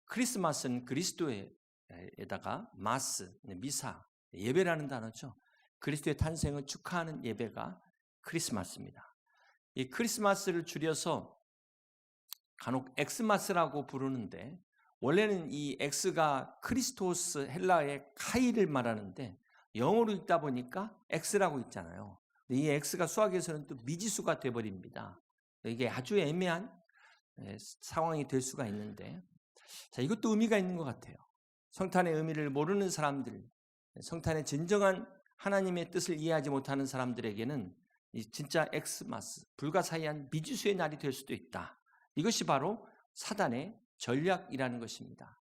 크리스마스는 그리스도에다가 마스, 미사, 예배라는 단어죠. 그리스도의 탄생을 축하하는 예배가 크리스마스입니다. 이 크리스마스를 줄여서 간혹 엑스마스라고 부르는데, 원래는 이 엑스가 크리스토스 헬라의 카이를 말하는데 영어로 읽다 보니까 엑스라고 있잖아요. 이 엑스가 수학에서는 또 미지수가 돼버립니다. 이게 아주 애매한 상황이 될 수가 있는데, 자, 이것도 의미가 있는 것 같아요. 성탄의 의미를 모르는 사람들, 성탄의 진정한 하나님의 뜻을 이해하지 못하는 사람들에게는 이 진짜 엑스마스, 불가사의한 미지수의 날이 될 수도 있다. 이것이 바로 사단의 전략이라는 것입니다.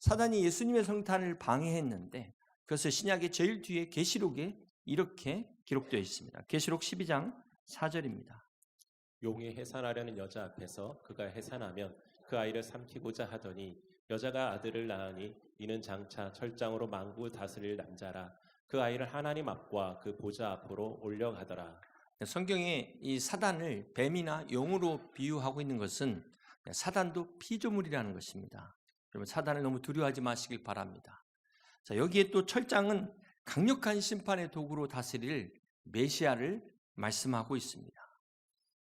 사단이 예수님의 성탄을 방해했는데, 그것을 신약의 제일 뒤에 계시록에 이렇게 기록되어 있습니다. 계시록 12장 4절입니다. 용이 해산하려는 여자 앞에서 그가 해산하면 그 아이를 삼키고자 하더니 여자가 아들을 낳으니 이는 장차 철장으로 만국을 다스릴 남자라. 그 아이를 하나님 앞과 그 보좌 앞으로 올려가더라. 성경에 이 사단을 뱀이나 용으로 비유하고 있는 것은 사단도 피조물이라는 것입니다. 여러분, 사단을 너무 두려워하지 마시길 바랍니다. 자, 여기에 또 철장은 강력한 심판의 도구로 다스릴 메시아를 말씀하고 있습니다.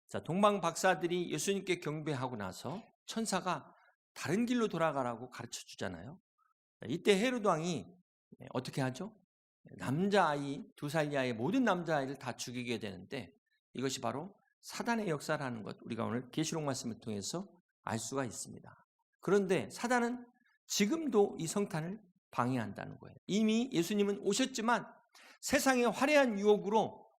자, 동방 박사들이 예수님께 경배하고 나서 천사가 다른 길로 돌아가라고 가르쳐 주잖아요. 이때 헤롯 왕이 어떻게 하죠? 남자아이, 2살 이하의 모든 남자아이를 다 죽이게 되는데, 이것이 바로 사단의 역사라는 것, 우리가 오늘 계시록 말씀을 통해서 알 수가 있습니다. 그런데 사단은 지금도 이 성탄을 방해한다는 거예요. 이미 예수님은 오셨지만 세상의 화려한 유혹으로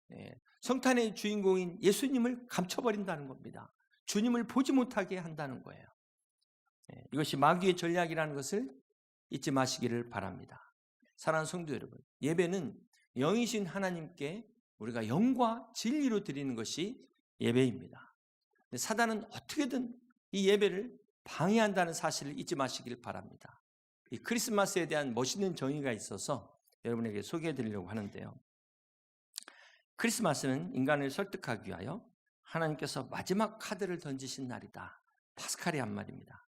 성탄의 주인공인 예수님을 감춰버린다는 겁니다. 주님을 보지 못하게 한다는 거예요. 이것이 마귀의 전략이라는 것을 잊지 마시기를 바랍니다. 사랑하는 성도 여러분, 예배는 영이신 하나님께 우리가 영과 진리로 드리는 것이 예배입니다. 사단은 어떻게든 이 예배를 방해한다는 사실을 잊지 마시길 바랍니다. 이 크리스마스에 대한 멋있는 정의가 있어서 여러분에게 소개해 드리려고 하는데요. 크리스마스는 인간을 설득하기 위하여 하나님께서 마지막 카드를 던지신 날이다. 파스칼이 한 말입니다.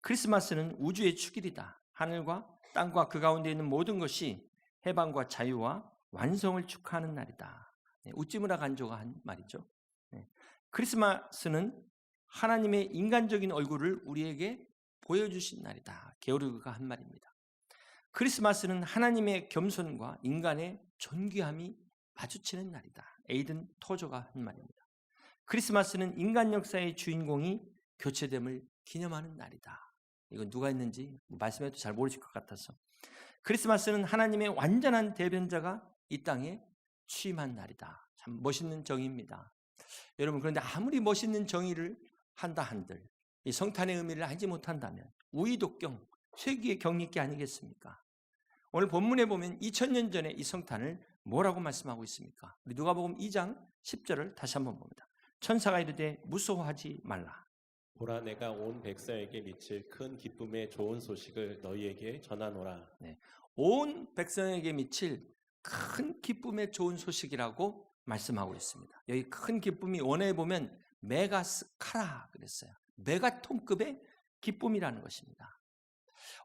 크리스마스는 우주의 축일이다. 하늘과 땅과 그 가운데 있는 모든 것이 해방과 자유와 완성을 축하하는 날이다. 우찌무라 간조가 한 말이죠. 크리스마스는 하나님의 인간적인 얼굴을 우리에게 보여주신 날이다. 게오르그가 한 말입니다. 크리스마스는 하나님의 겸손과 인간의 존귀함이 마주치는 날이다. 에이든 토저가 한 말입니다. 크리스마스는 인간 역사의 주인공이 교체됨을 기념하는 날이다. 이건 누가 했는지 말씀해도 잘 모르실 것 같아서. 크리스마스는 하나님의 완전한 대변자가 이 땅에 취임한 날이다. 참 멋있는 정의입니다. 여러분, 그런데 아무리 멋있는 정의를 한다 한들 이 성탄의 의미를 알지 못한다면 우의독경, 쇠기의 경리께 아니겠습니까? 오늘 본문에 보면 2000년 전에 이 성탄을 뭐라고 말씀하고 있습니까? 우리 누가복음 2장 10절을 다시 한번 봅니다. 천사가 이르되 무서워하지 말라. 보라, 내가 온 백성에게 미칠 큰 기쁨의 좋은 소식을 너희에게 전하노라. 온 백성에게 미칠 큰 기쁨의 좋은 소식이라고 말씀하고 있습니다. 여기 큰 기쁨이 원어에 보면 메가스카라 그랬어요. 메가톤급의 기쁨이라는 것입니다.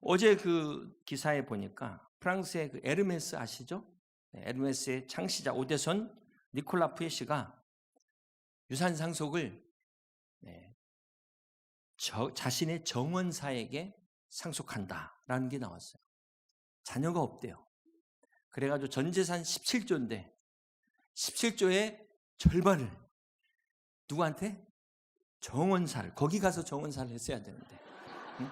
어제 그 기사에 보니까 프랑스의 그 에르메스 아시죠? 에르메스의 창시자 오데손 니콜라 푸에시가 유산 상속을 자신의 정원사에게 상속한다라는 게 나왔어요. 자녀가 없대요. 그래가지고 전 재산 17조인데 17조의 절반을 누구한테? 정원사를, 거기 가서 정원사를 했어야 되는데. 응?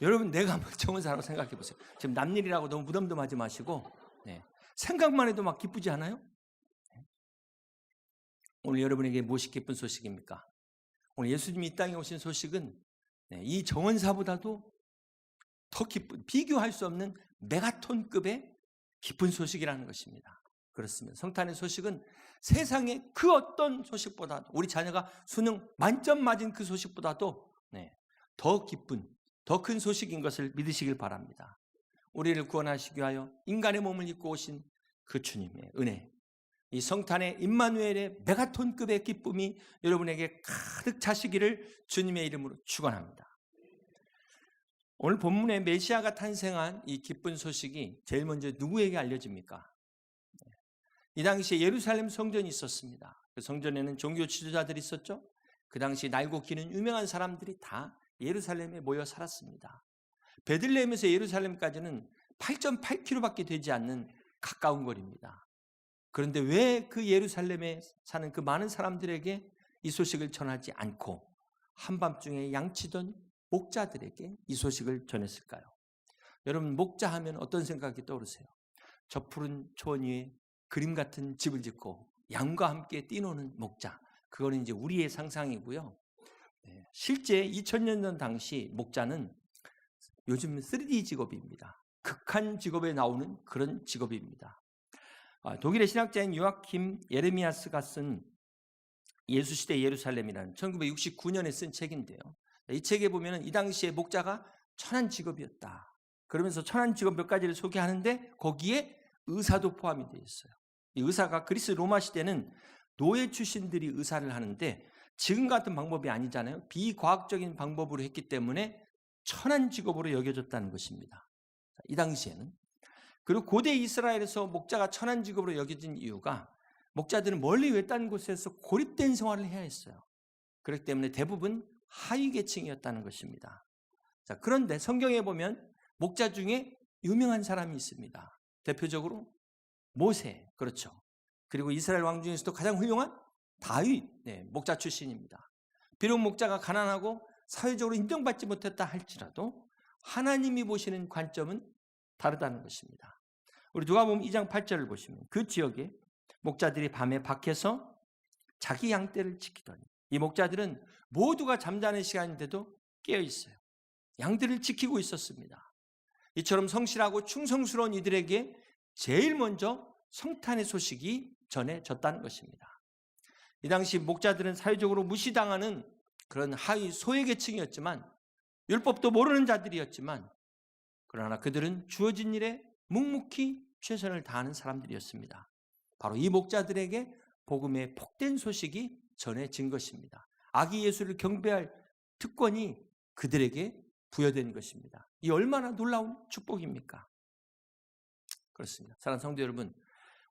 여러분, 내가 한번 정원사라고 생각해 보세요. 지금 남일이라고 너무 무덤덤하지 마시고 생각만 해도 막 기쁘지 않아요? 오늘 여러분에게 무엇이 기쁜 소식입니까? 오늘 예수님이 이 땅에 오신 소식은 이 정원사보다도 더 기쁜, 비교할 수 없는 메가톤급의 기쁜 소식이라는 것입니다. 그렇습니다. 성탄의 소식은 세상의 그 어떤 소식보다도, 우리 자녀가 수능 만점 맞은 그 소식보다도 더 기쁜, 더 큰 소식인 것을 믿으시길 바랍니다. 우리를 구원하시기 위하여 인간의 몸을 입고 오신 그 주님의 은혜, 이 성탄의 임마누엘의 메가톤급의 기쁨이 여러분에게 가득 차시기를 주님의 이름으로 축원합니다. 오늘 본문에 메시아가 탄생한 이 기쁜 소식이 제일 먼저 누구에게 알려집니까? 이 당시에 예루살렘 성전이 있었습니다. 그 성전에는 종교 지도자들이 있었죠. 그 당시 날고 기는 유명한 사람들이 다 예루살렘에 모여 살았습니다. 베들레헴에서 예루살렘까지는 8.8km밖에 되지 않는 가까운 거리입니다. 그런데 왜 그 예루살렘에 사는 그 많은 사람들에게 이 소식을 전하지 않고 한밤중에 양치던 목자들에게 이 소식을 전했을까요? 여러분, 목자 하면 어떤 생각이 떠오르세요? 저 푸른 초원 위에 그림 같은 집을 짓고 양과 함께 뛰노는 목자. 그거는 이제 우리의 상상이고요. 실제 2000년 전 당시 목자는 요즘 3D 직업입니다. 극한 직업에 나오는 그런 직업입니다. 독일의 신학자인 요아킴 예레미야스가 쓴 예수시대 예루살렘이라는 1969년에 쓴 책인데요. 이 책에 보면 이 당시에 목자가 천한 직업이었다. 그러면서 천한 직업 몇 가지를 소개하는데 거기에 의사도 포함이 되어 있어요. 이 의사가 그리스 로마 시대는 노예 출신들이 의사를 하는데 지금 같은 방법이 아니잖아요. 비과학적인 방법으로 했기 때문에 천한 직업으로 여겨졌다는 것입니다. 이 당시에는. 그리고 고대 이스라엘에서 목자가 천한 직업으로 여겨진 이유가 목자들은 멀리 외딴 곳에서 고립된 생활을 해야 했어요. 그렇기 때문에 대부분 하위 계층이었다는 것입니다. 자, 그런데 성경에 보면 목자 중에 유명한 사람이 있습니다. 대표적으로 모세, 그렇죠. 그리고 이스라엘 왕 중에서도 가장 훌륭한 다윗, 목자 출신입니다. 비록 목자가 가난하고 사회적으로 인정받지 못했다 할지라도 하나님이 보시는 관점은 다르다는 것입니다. 우리 누가복음 2장 8절을 보시면 그 지역에 목자들이 밤에 밖에서 자기 양떼를 지키더니 이 목자들은 모두가 잠자는 시간인데도 깨어 있어요. 양들을 지키고 있었습니다. 이처럼 성실하고 충성스러운 이들에게 제일 먼저 성탄의 소식이 전해졌다는 것입니다. 이 당시 목자들은 사회적으로 무시당하는 그런 하위 소외계층이었지만 율법도 모르는 자들이었지만 그러나 그들은 주어진 일에 묵묵히 최선을 다하는 사람들이었습니다. 바로 이 목자들에게 복음의 복된 소식이 전해진 것입니다. 아기 예수를 경배할 특권이 그들에게 부여된 것입니다. 이 얼마나 놀라운 축복입니까? 그렇습니다. 사랑하는 성도 여러분,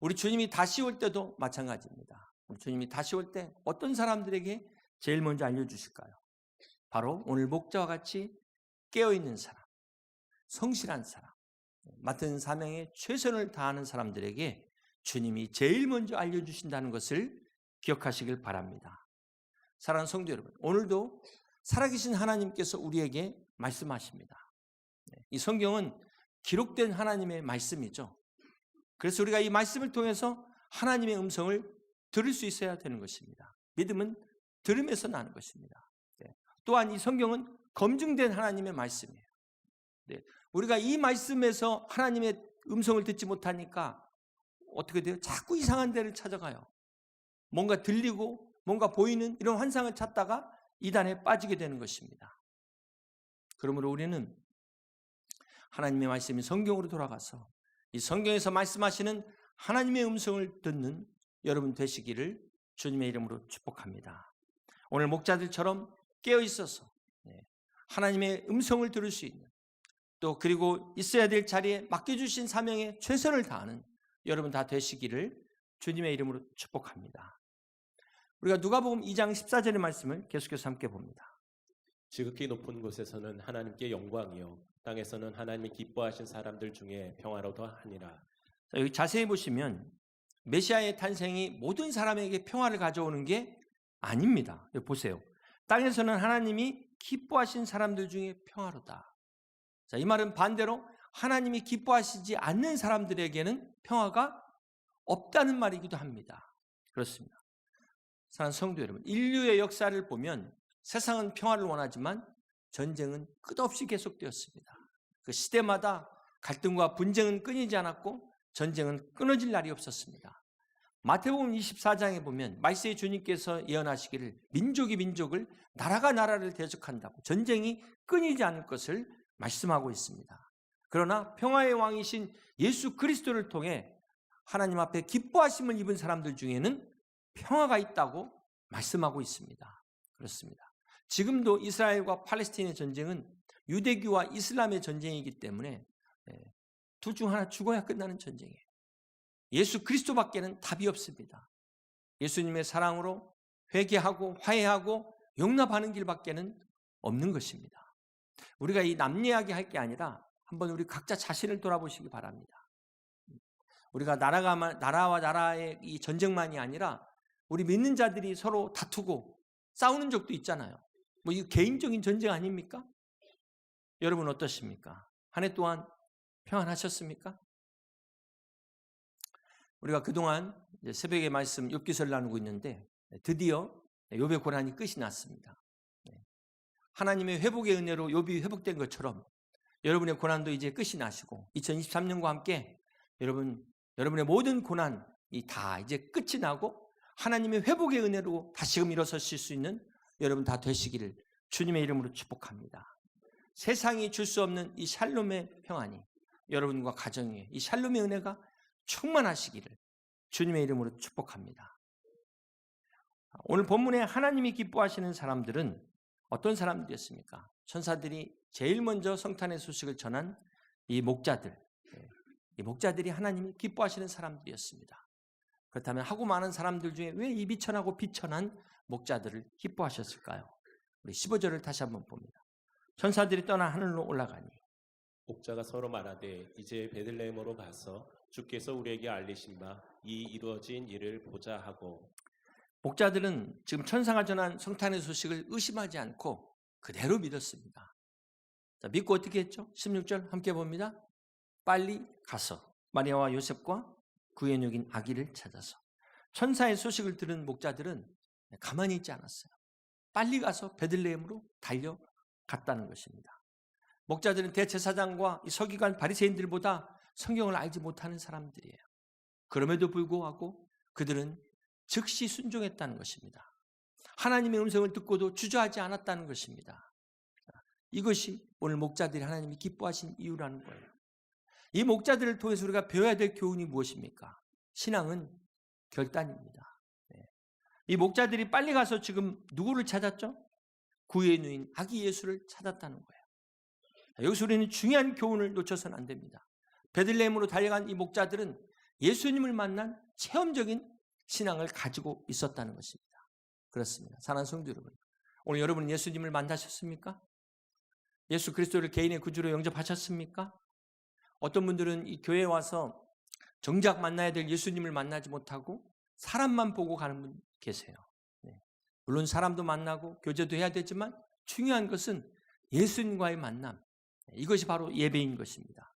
우리 주님이 다시 올 때도 마찬가지입니다. 우리 주님이 다시 올 때 어떤 사람들에게 제일 먼저 알려주실까요? 바로 오늘 목자와 같이 깨어있는 사람, 성실한 사람, 맡은 사명에 최선을 다하는 사람들에게 주님이 제일 먼저 알려주신다는 것을 기억하시길 바랍니다. 사랑하는 성도 여러분, 오늘도 살아계신 하나님께서 우리에게 말씀하십니다. 이 성경은 기록된 하나님의 말씀이죠. 그래서 우리가 이 말씀을 통해서 하나님의 음성을 들을 수 있어야 되는 것입니다. 믿음은 들음에서 나는 것입니다. 또한 이 성경은 검증된 하나님의 말씀이에요. 우리가 이 말씀에서 하나님의 음성을 듣지 못하니까 어떻게 돼요? 자꾸 이상한 데를 찾아가요. 뭔가 들리고 뭔가 보이는 이런 환상을 찾다가 이단에 빠지게 되는 것입니다. 그러므로 우리는 하나님의 말씀이 성경으로 돌아가서 이 성경에서 말씀하시는 하나님의 음성을 듣는 여러분 되시기를 주님의 이름으로 축복합니다. 오늘 목자들처럼 깨어 있어서 하나님의 음성을 들을 수 있는 또 그리고 있어야 될 자리에 맡겨주신 사명에 최선을 다하는 여러분 다 되시기를 주님의 이름으로 축복합니다. 우리가 누가복음 2장 14절의 말씀을 계속해서 함께 봅니다. 지극히 높은 곳에서는 하나님께 영광이요 땅에서는 하나님이 기뻐하신 사람들 중에 평화로도 하니라. 자, 여기 자세히 보시면 메시아의 탄생이 모든 사람에게 평화를 가져오는 게 아닙니다. 여기 보세요. 땅에서는 하나님이 기뻐하신 사람들 중에 평화로다. 자, 이 말은 반대로 하나님이 기뻐하시지 않는 사람들에게는 평화가 없다는 말이기도 합니다. 그렇습니다. 사랑하는 성도 여러분, 인류의 역사를 보면 세상은 평화를 원하지만 전쟁은 끝없이 계속되었습니다. 그 시대마다 갈등과 분쟁은 끊이지 않았고 전쟁은 끊어질 날이 없었습니다. 마태복음 24장에 보면 말세의 주님께서 예언하시기를 민족이 민족을 나라가 나라를 대적한다고 전쟁이 끊이지 않을 것을 말씀하고 있습니다. 그러나 평화의 왕이신 예수 그리스도를 통해 하나님 앞에 기뻐하심을 입은 사람들 중에는 평화가 있다고 말씀하고 있습니다. 그렇습니다. 지금도 이스라엘과 팔레스타인의 전쟁은 유대교와 이슬람의 전쟁이기 때문에 둘 중 하나 죽어야 끝나는 전쟁이에요. 예수 그리스도밖에는 답이 없습니다. 예수님의 사랑으로 회개하고 화해하고 용납하는 길밖에는 없는 것입니다. 우리가 이 남이야기 할 게 아니라 한번 우리 각자 자신을 돌아보시기 바랍니다. 우리가 나라와 나라의 이 전쟁만이 아니라 우리 믿는 자들이 서로 다투고 싸우는 적도 있잖아요. 뭐 이 개인적인 전쟁 아닙니까? 여러분 어떠십니까? 한 해 동안 평안하셨습니까? 우리가 그동안 새벽의 말씀 욥기서를 나누고 있는데 드디어 욥의 고난이 끝이 났습니다. 하나님의 회복의 은혜로 욥이 회복된 것처럼 여러분의 고난도 이제 끝이 나시고 2023년과 함께 여러분의 모든 고난이 다 이제 끝이 나고 하나님의 회복의 은혜로 다시금 일어서실 수 있는 여러분 다 되시기를 주님의 이름으로 축복합니다. 세상이 줄 수 없는 이 샬롬의 평안이 여러분과 가정에 이 샬롬의 은혜가 충만하시기를 주님의 이름으로 축복합니다. 오늘 본문에 하나님이 기뻐하시는 사람들은 어떤 사람들이었습니까? 천사들이 제일 먼저 성탄의 소식을 전한 이 목자들, 이 목자들이 하나님이 기뻐하시는 사람들이었습니다. 그렇다면 하고 많은 사람들 중에 왜 이 비천하고 비천한 목자들을 기뻐하셨을까요? 우리 15절을 다시 한번 봅니다. 천사들이 떠나 하늘로 올라가니 목자가 서로 말하되 이제 베들레헴으로 가서 주께서 우리에게 알리신 바 이 이루어진 일을 보자 하고. 목자들은 지금 천사가 전한 성탄의 소식을 의심하지 않고 그대로 믿었습니다. 자, 믿고 어떻게 했죠? 16절 함께 봅니다. 빨리 가서 마리아와 요셉과 그의 누인 아기를 찾아서. 천사의 소식을 들은 목자들은 가만히 있지 않았어요. 빨리 가서 베들레헴으로 달려갔다는 것입니다. 목자들은 대제사장과 이 서기관 바리새인들보다 성경을 알지 못하는 사람들이에요. 그럼에도 불구하고 그들은 즉시 순종했다는 것입니다. 하나님의 음성을 듣고도 주저하지 않았다는 것입니다. 이것이 오늘 목자들이 하나님이 기뻐하신 이유라는 거예요. 이 목자들을 통해서 우리가 배워야 될 교훈이 무엇입니까? 신앙은 결단입니다. 이 목자들이 빨리 가서 지금 누구를 찾았죠? 구의 누인 아기 예수를 찾았다는 거예요. 여기서 우리는 중요한 교훈을 놓쳐서는 안 됩니다. 베들레헴으로 달려간 이 목자들은 예수님을 만난 체험적인 신앙을 가지고 있었다는 것입니다. 그렇습니다. 사랑하는 성도 여러분, 오늘 여러분은 예수님을 만나셨습니까? 예수 그리스도를 개인의 구주로 영접하셨습니까? 어떤 분들은 이 교회에 와서 정작 만나야 될 예수님을 만나지 못하고 사람만 보고 가는 분 계세요. 물론 사람도 만나고 교제도 해야 되지만 중요한 것은 예수님과의 만남, 이것이 바로 예배인 것입니다.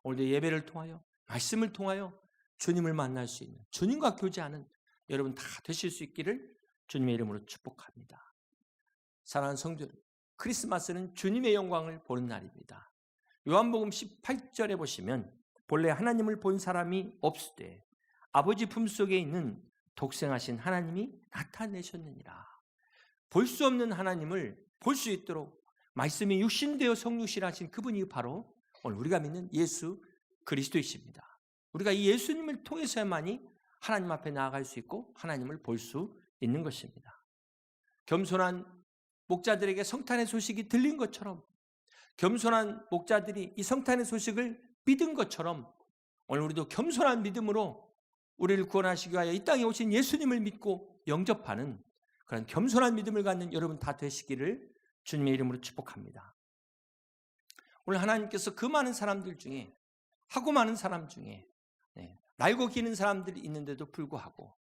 오늘도 예배를 통하여 말씀을 통하여 주님을 만날 수 있는, 주님과 교제하는 여러분 다 되실 수 있기를 주님의 이름으로 축복합니다. 사랑하는 성도 여러분, 크리스마스는 주님의 영광을 보는 날입니다. 요한복음 18절에 보시면 본래 하나님을 본 사람이 없으되 아버지 품속에 있는 독생하신 하나님이 나타내셨느니라. 볼 수 없는 하나님을 볼 수 있도록 말씀이 육신되어 성육신하신 그분이 바로 오늘 우리가 믿는 예수 그리스도이십니다. 우리가 이 예수님을 통해서만이 하나님 앞에 나아갈 수 있고 하나님을 볼 수 있는 것입니다. 겸손한 목자들에게 성탄의 소식이 들린 것처럼, 겸손한 목자들이 이 성탄의 소식을 믿은 것처럼 오늘 우리도 겸손한 믿음으로 우리를 구원하시기 위하여 이 땅에 오신 예수님을 믿고 영접하는 그런 겸손한 믿음을 갖는 여러분 다 되시기를 주님의 이름으로 축복합니다. 오늘 하나님께서 그 많은 사람들 중에, 하고 많은 사람 중에 날고 기는 사람들이 있는데도 불구하고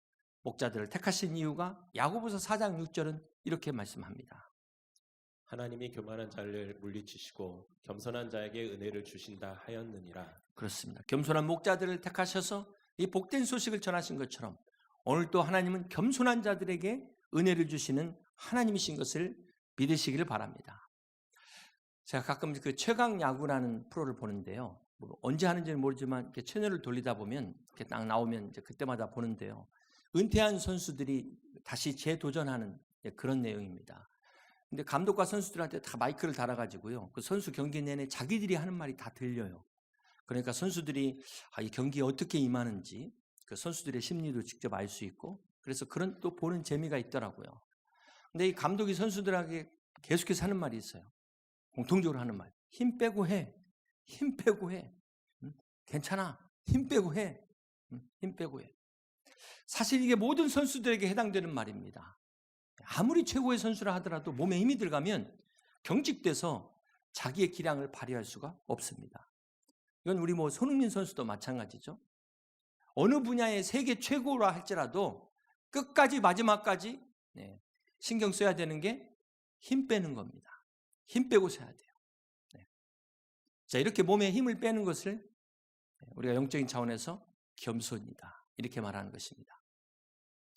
목자들을 택하신 이유가 야고보서 4장 6절은 이렇게 말씀합니다. 하나님이 교만한 자를 물리치시고 겸손한 자에게 은혜를 주신다 하였느니라. 그렇습니다. 겸손한 목자들을 택하셔서 이 복된 소식을 전하신 것처럼 오늘 또 하나님은 겸손한 자들에게 은혜를 주시는 하나님이신 것을 믿으시기를 바랍니다. 제가 가끔 그 최강 야구라는 프로를 보는데요. 뭐 언제 하는지는 모르지만 이렇게 채널을 돌리다 보면 이렇게 딱 나오면 이제 그때마다 보는데요. 은퇴한 선수들이 다시 재도전하는 그런 내용입니다. 근데 감독과 선수들한테 다 마이크를 달아가지고요. 그 선수 경기 내내 자기들이 하는 말이 다 들려요. 그러니까 선수들이 이 경기에 어떻게 임하는지 그 선수들의 심리도 직접 알 수 있고, 그래서 그런 또 보는 재미가 있더라고요. 근데 이 감독이 선수들에게 계속해서 하는 말이 있어요. 공통적으로 하는 말. 힘 빼고 해. 힘 빼고 해. 괜찮아. 힘 빼고 해. 힘 빼고 해. 사실 이게 모든 선수들에게 해당되는 말입니다. 아무리 최고의 선수라 하더라도 몸에 힘이 들어가면 경직돼서 자기의 기량을 발휘할 수가 없습니다. 이건 우리 손흥민 선수도 마찬가지죠. 어느 분야의 세계 최고라 할지라도 끝까지 마지막까지 신경 써야 되는 게 힘 빼는 겁니다. 힘 빼고 서야 돼요. 자, 이렇게 몸에 힘을 빼는 것을 우리가 영적인 차원에서 겸손이다, 이렇게 말하는 것입니다.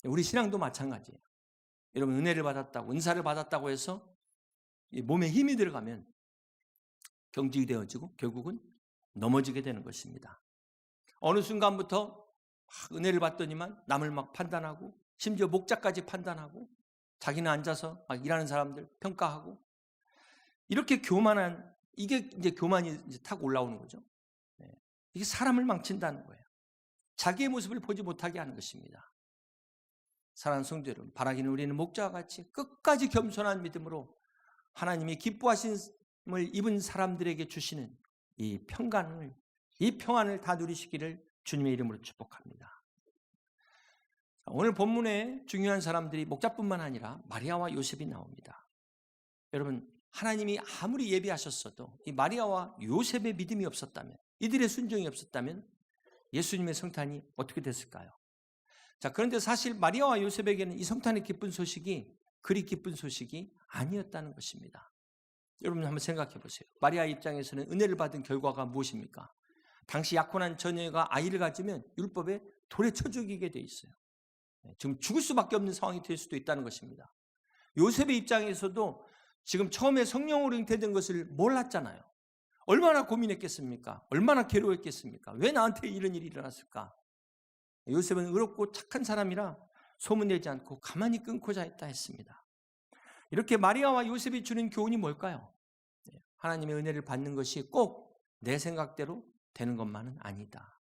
우리 신앙도 마찬가지예요. 여러분, 은혜를 받았다고, 은사를 받았다고 해서 몸에 힘이 들어가면 경직이 되어지고 결국은 넘어지게 되는 것입니다. 어느 순간부터 은혜를 받더니만 남을 막 판단하고, 심지어 목자까지 판단하고, 자기는 앉아서 막 일하는 사람들 평가하고, 이렇게 교만한, 이게 이제 교만이 이제 탁 올라오는 거죠. 이게 사람을 망친다는 거예요. 자기의 모습을 보지 못하게 하는 것입니다. 사랑하는 성도 여러분, 바라기는 우리는 목자와 같이 끝까지 겸손한 믿음으로 하나님이 기뻐하심을 입은 사람들에게 주시는 이 평안을 다 누리시기를 주님의 이름으로 축복합니다. 오늘 본문에 중요한 사람들이 목자뿐만 아니라 마리아와 요셉이 나옵니다. 여러분, 하나님이 아무리 예비하셨어도 이 마리아와 요셉의 믿음이 없었다면, 이들의 순종이 없었다면 예수님의 성탄이 어떻게 됐을까요? 자, 그런데 사실 마리아와 요셉에게는 이 성탄의 기쁜 소식이 그리 기쁜 소식이 아니었다는 것입니다. 여러분 한번 생각해 보세요. 마리아 입장에서는 은혜를 받은 결과가 무엇입니까? 당시 약혼한 처녀가 아이를 가지면 율법에 돌에 쳐 죽이게 돼 있어요. 지금 죽을 수밖에 없는 상황이 될 수도 있다는 것입니다. 요셉의 입장에서도 지금 처음에 성령으로 잉태된 것을 몰랐잖아요. 얼마나 고민했겠습니까? 얼마나 괴로웠겠습니까? 왜 나한테 이런 일이 일어났을까? 요셉은 의롭고 착한 사람이라 소문내지 않고 가만히 끊고자 했다 했습니다. 이렇게 마리아와 요셉이 주는 교훈이 뭘까요? 하나님의 은혜를 받는 것이 꼭 내 생각대로 되는 것만은 아니다.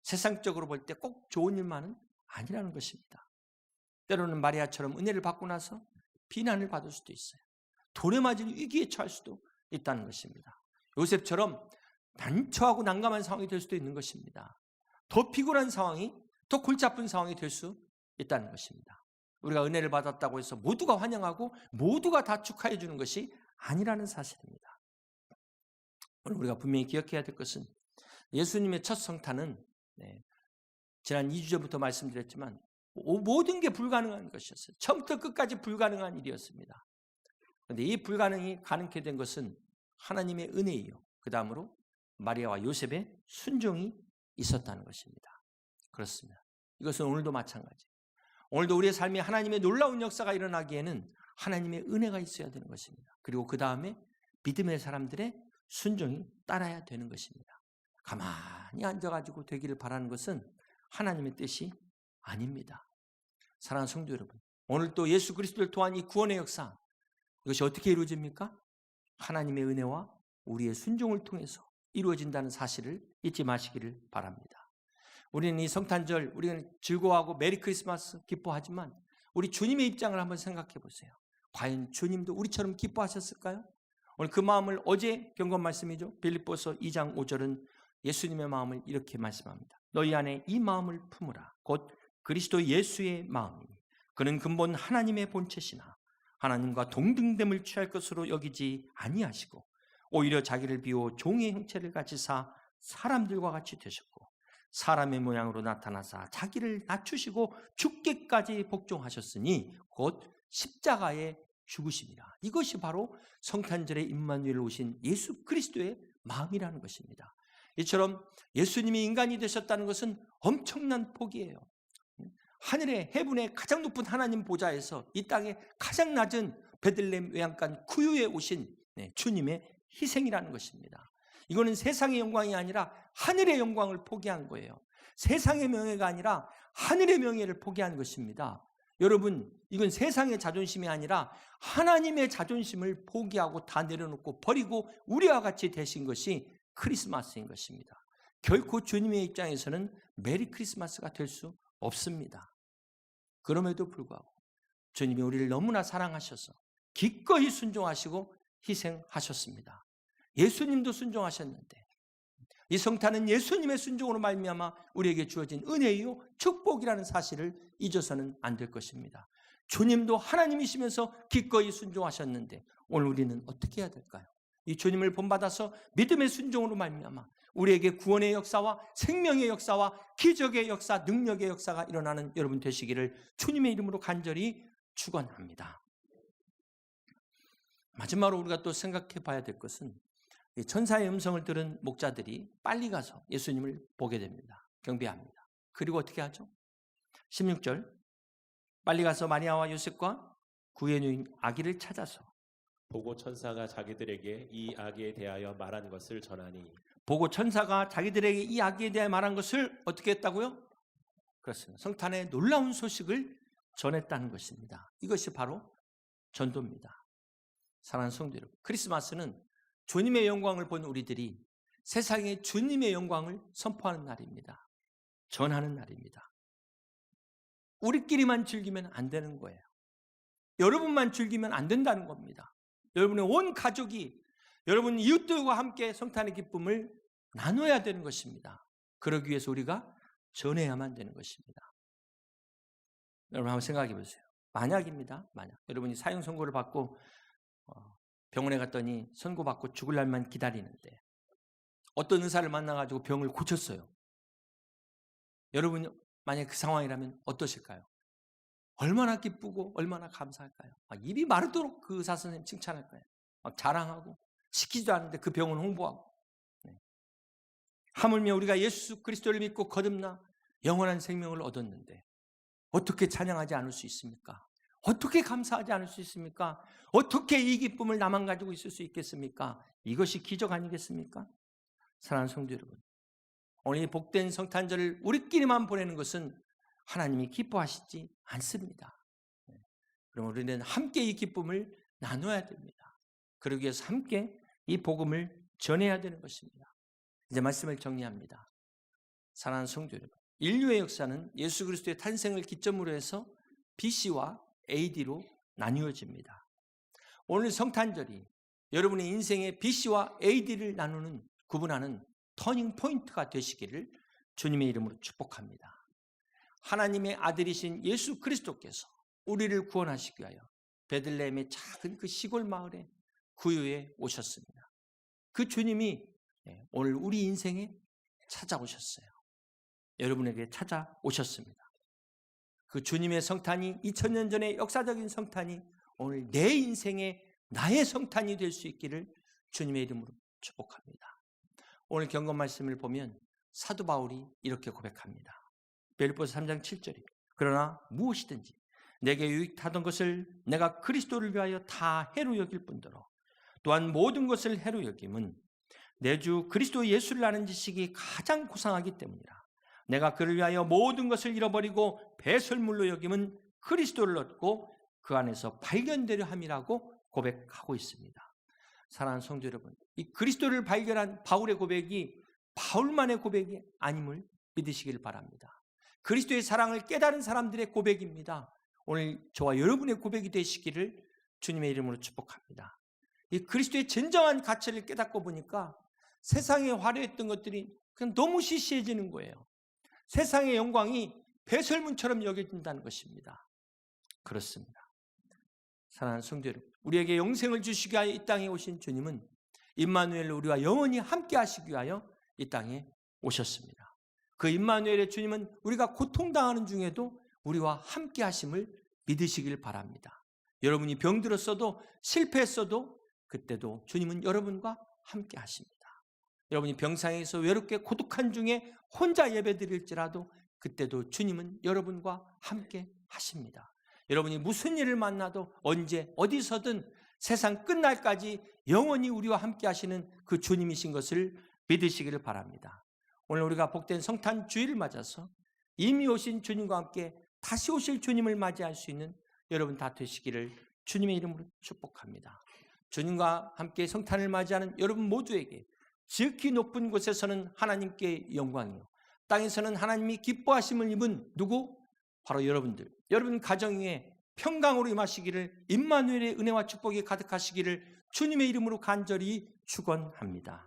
세상적으로 볼 때 꼭 좋은 일만은 아니라는 것입니다. 때로는 마리아처럼 은혜를 받고 나서 비난을 받을 수도 있어요. 돌에 맞을 위기에 처할 수도 있다는 것입니다. 요셉처럼 난처하고 난감한 상황이 될 수도 있는 것입니다. 더 피곤한 상황이, 더 골치 아픈 상황이 될 수 있다는 것입니다. 우리가 은혜를 받았다고 해서 모두가 환영하고 모두가 다 축하해 주는 것이 아니라는 사실입니다. 오늘 우리가 분명히 기억해야 될 것은 예수님의 첫 성탄은 지난 2주 전부터 말씀드렸지만 모든 게 불가능한 것이었어요. 처음부터 끝까지 불가능한 일이었습니다. 그런데 이 불가능이 가능케 된 것은 하나님의 은혜이요, 그 다음으로 마리아와 요셉의 순종이 있었다는 것입니다. 그렇습니다. 이것은 오늘도 마찬가지예요. 오늘도 우리의 삶에 하나님의 놀라운 역사가 일어나기에는 하나님의 은혜가 있어야 되는 것입니다. 그리고 그 다음에 믿음의 사람들의 순종이 따라야 되는 것입니다. 가만히 앉아가지고 되기를 바라는 것은 하나님의 뜻이 아닙니다. 사랑하는 성도 여러분, 오늘 또 예수 그리스도를 통한 이 구원의 역사, 이것이 어떻게 이루어집니까? 하나님의 은혜와 우리의 순종을 통해서 이루어진다는 사실을 잊지 마시기를 바랍니다. 우리는 이 성탄절, 우리는 즐거워하고 메리 크리스마스 기뻐하지만 우리 주님의 입장을 한번 생각해 보세요. 과연 주님도 우리처럼 기뻐하셨을까요? 오늘 그 마음을, 어제 경건 말씀이죠. 빌립보서 2장 5절은 예수님의 마음을 이렇게 말씀합니다. 너희 안에 이 마음을 품으라. 곧 그리스도 예수의 마음이니 그는 근본 하나님의 본체시나 하나님과 동등됨을 취할 것으로 여기지 아니하시고 오히려 자기를 비워 종의 형체를 가지사 사람들과 같이 되셨고 사람의 모양으로 나타나사 자기를 낮추시고 죽기까지 복종하셨으니 곧 십자가에 죽으심이라. 이것이 바로 성탄절에 임마누엘 오신 예수 그리스도의 마음이라는 것입니다. 이처럼 예수님이 인간이 되셨다는 것은 엄청난 복이에요. 하늘의 해분의 가장 높은 하나님 보좌에서 이 땅의 가장 낮은 베들레헴 외양간 구유에 오신 주님의 희생이라는 것입니다. 이거는 세상의 영광이 아니라 하늘의 영광을 포기한 거예요. 세상의 명예가 아니라 하늘의 명예를 포기한 것입니다. 여러분, 이건 세상의 자존심이 아니라 하나님의 자존심을 포기하고 다 내려놓고 버리고 우리와 같이 되신 것이 크리스마스인 것입니다. 결코 주님의 입장에서는 메리 크리스마스가 될 수 없습니다. 그럼에도 불구하고 주님이 우리를 너무나 사랑하셔서 기꺼이 순종하시고 희생하셨습니다. 예수님도 순종하셨는데 이 성탄은 예수님의 순종으로 말미암아 우리에게 주어진 은혜요 축복이라는 사실을 잊어서는 안 될 것입니다. 주님도 하나님이시면서 기꺼이 순종하셨는데 오늘 우리는 어떻게 해야 될까요? 이 주님을 본받아서 믿음의 순종으로 말미암아 우리에게 구원의 역사와 생명의 역사와 기적의 역사, 능력의 역사가 일어나는 여러분 되시기를 주님의 이름으로 간절히 축원합니다. 마지막으로 우리가 또 생각해 봐야 될 것은 천사의 음성을 들은 목자들이 빨리 가서 예수님을 보게 됩니다. 경배합니다. 그리고 어떻게 하죠? 16절 빨리 가서 마리아와 요셉과 구에 누인 아기를 찾아서 보고 천사가 자기들에게 이 아기에 대하여 말한 것을 전하니 보고 천사가 자기들에게 이 아기에 대해 말한 것을 어떻게 했다고요? 그렇습니다. 성탄의 놀라운 소식을 전했다는 것입니다. 이것이 바로 전도입니다. 사랑하는 성도 여러분, 크리스마스는 주님의 영광을 본 우리들이 세상에 주님의 영광을 선포하는 날입니다. 전하는 날입니다. 우리끼리만 즐기면 안 되는 거예요. 여러분만 즐기면 안 된다는 겁니다. 여러분의 온 가족이 여러분 이웃들과 함께 성탄의 기쁨을 나눠야 되는 것입니다. 그러기 위해서 우리가 전해야만 되는 것입니다. 여러분 한번 생각해 보세요. 만약입니다. 만약 여러분이 사형 선고를 받고 병원에 갔더니 선고받고 죽을 날만 기다리는데 어떤 의사를 만나가지고 병을 고쳤어요. 여러분이 만약 그 상황이라면 어떠실까요? 얼마나 기쁘고 얼마나 감사할까요? 입이 마르도록 그 의사 선생님 칭찬할 거예요. 막 자랑하고 시키지도 않는데 그 병원 홍보하고. 하물며 우리가 예수 그리스도를 믿고 거듭나 영원한 생명을 얻었는데 어떻게 찬양하지 않을 수 있습니까? 어떻게 감사하지 않을 수 있습니까? 어떻게 이 기쁨을 나만 가지고 있을 수 있겠습니까? 이것이 기적 아니겠습니까? 사랑하는 성도 여러분, 오늘 이 복된 성탄절을 우리끼리만 보내는 것은 하나님이 기뻐하시지 않습니다. 그럼 우리는 함께 이 기쁨을 나눠야 됩니다. 그러기 위해서 함께 이 복음을 전해야 되는 것입니다. 이제 말씀을 정리합니다. 사랑하는 성도 여러분, 인류의 역사는 예수 그리스도의 탄생을 기점으로 해서 BC와 AD로 나뉘어집니다. 오늘 성탄절이 여러분의 인생의 BC와 AD를 나누는 구분하는 터닝 포인트가 되시기를 주님의 이름으로 축복합니다. 하나님의 아들이신 예수 그리스도께서 우리를 구원하시기 위하여 베들레헴의 작은 그 시골 마을에 구유에 오셨습니다. 그 주님이 오늘 우리 인생에 찾아오셨어요. 여러분에게 찾아오셨습니다. 그 주님의 성탄이 2000년 전의 역사적인 성탄이 오늘 내 인생에 나의 성탄이 될 수 있기를 주님의 이름으로 축복합니다. 오늘 경건 말씀을 보면 사도 바울이 이렇게 고백합니다. 빌립보서 3장 7절입니다. 그러나 무엇이든지 내게 유익하던 것을 내가 그리스도를 위하여 다 해로 여길 뿐더러 또한 모든 것을 해로 여김은 내 주 그리스도 예수를 아는 지식이 가장 고상하기 때문이라. 내가 그를 위하여 모든 것을 잃어버리고 배설물로 여김은 그리스도를 얻고 그 안에서 발견되려 함이라고 고백하고 있습니다. 사랑하는 성도 여러분, 이 그리스도를 발견한 바울의 고백이 바울만의 고백이 아님을 믿으시길 바랍니다. 그리스도의 사랑을 깨달은 사람들의 고백입니다. 오늘 저와 여러분의 고백이 되시기를 주님의 이름으로 축복합니다. 이 그리스도의 진정한 가치를 깨닫고 보니까 세상에 화려했던 것들이 그냥 너무 시시해지는 거예요. 세상의 영광이 배설물처럼 여겨진다는 것입니다. 그렇습니다. 사랑하는 성도 여러분, 우리에게 영생을 주시기 위하여 이 땅에 오신 주님은 임마누엘로 우리와 영원히 함께 하시기 위하여 이 땅에 오셨습니다. 그 임마누엘의 주님은 우리가 고통당하는 중에도 우리와 함께 하심을 믿으시길 바랍니다. 여러분이 병들었어도 실패했어도 그때도 주님은 여러분과 함께 하십니다. 여러분이 병상에서 외롭게 고독한 중에 혼자 예배드릴지라도 그때도 주님은 여러분과 함께 하십니다. 여러분이 무슨 일을 만나도 언제 어디서든 세상 끝날까지 영원히 우리와 함께 하시는 그 주님이신 것을 믿으시기를 바랍니다. 오늘 우리가 복된 성탄 주일을 맞아서 이미 오신 주님과 함께 다시 오실 주님을 맞이할 수 있는 여러분 다 되시기를 주님의 이름으로 축복합니다. 주님과 함께 성탄을 맞이하는 여러분 모두에게 지극히 높은 곳에서는 하나님께 영광이요 땅에서는 하나님이 기뻐하심을 입은 누구? 바로 여러분들, 여러분 가정 위에 평강으로 임하시기를 임마누엘의 은혜와 축복이 가득하시기를 주님의 이름으로 간절히 축원합니다.